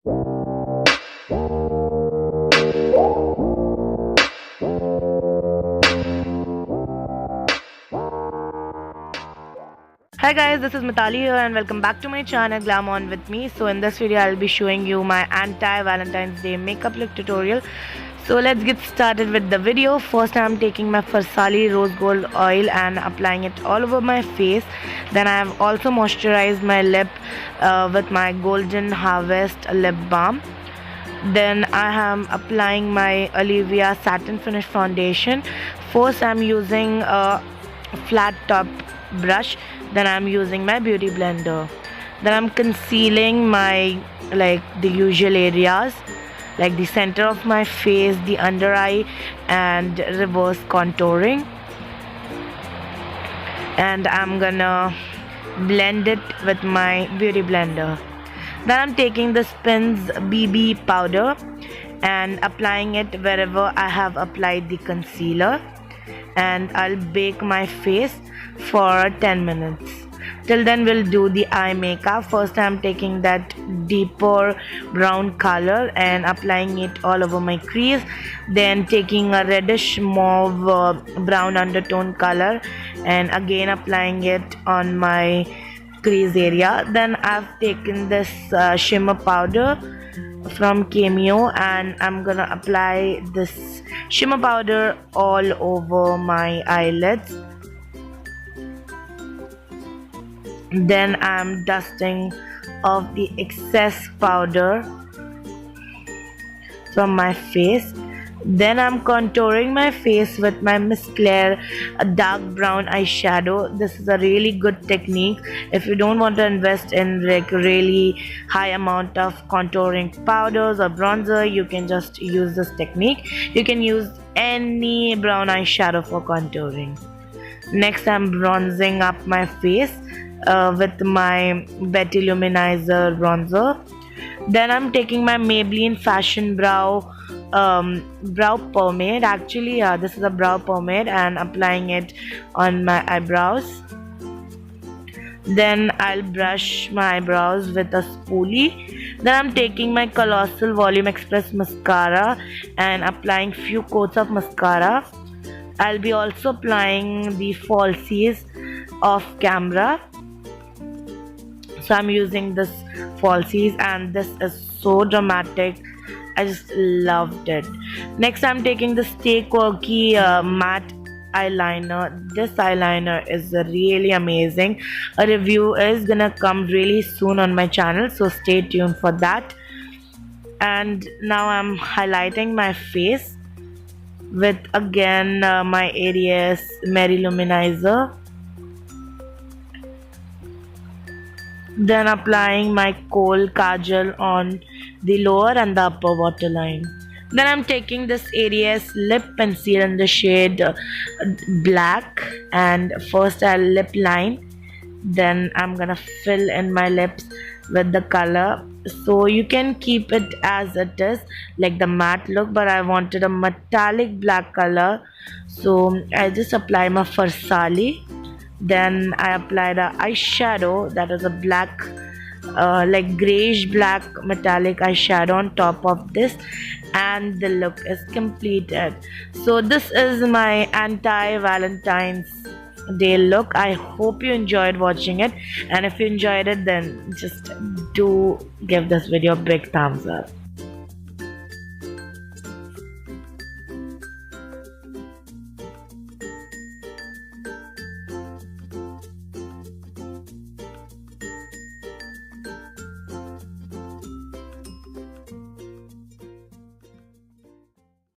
Hi guys, this is Mitali here and welcome back to my channel Glam On With Me. So in this video I'll be showing you my anti-Valentine's Day makeup look tutorial. So let's get started with the video. First I'm taking my Farsali rose gold oil and applying it all over my face. Then I have also moisturized my lip with my Golden Harvest lip balm. Then I am applying my Olivia satin finish foundation. First I'm using a flat top brush. Then I'm using my beauty blender. Then I'm concealing my the usual areas like the center of my face, the under eye, and reverse contouring. And I'm gonna blend it with my beauty blender. Then I'm taking the Spins BB powder and applying it wherever I have applied the concealer, and I'll bake my face for 10 minutes. Till then we'll do the eye makeup. First I'm taking that deeper brown color and applying it all over my crease. Then taking a reddish mauve brown undertone color and again applying it on my crease area. Then I've taken this shimmer powder from Cameo and I'm gonna apply this shimmer powder all over my eyelids. Then I'm dusting off the excess powder from my face. Then I'm contouring my face with my Miss Claire dark brown eyeshadow. This is a really good technique if you don't want to invest in really high amount of contouring powders or bronzer. You can just use this technique. You can use any brown eyeshadow for contouring. Next I'm bronzing up my face with my Betty Luminizer bronzer. Then I'm taking my Maybelline Fashion Brow pomade. Actually this is a brow pomade, and applying it on my eyebrows. Then I'll brush my eyebrows with a spoolie. Then I'm taking my Colossal Volume Express mascara and applying few coats of mascara. I'll be also applying the falsies off camera. So I'm using this falsies and this is so dramatic. I just loved it. Next I'm taking the Stay Quirky matte eyeliner. This eyeliner is really amazing. A review is gonna come really soon on my channel, so stay tuned for that. And now I'm highlighting my face with again my ADS Merri luminizer. Then applying my kohl kajal on the lower and the upper waterline. Then I'm taking this ADS lip pencil in the shade black, and first I'll lip line. Then I'm gonna fill in my lips with the color. So you can keep it as it is, like the matte look, but I wanted a metallic black color, so I just apply my Farsali. Then I applied a eyeshadow that is a black grayish black metallic eyeshadow on top of this, and the look is completed. So this is my anti-Valentine's Day look. I hope you enjoyed watching it, and if you enjoyed it then just do give this video a big thumbs up.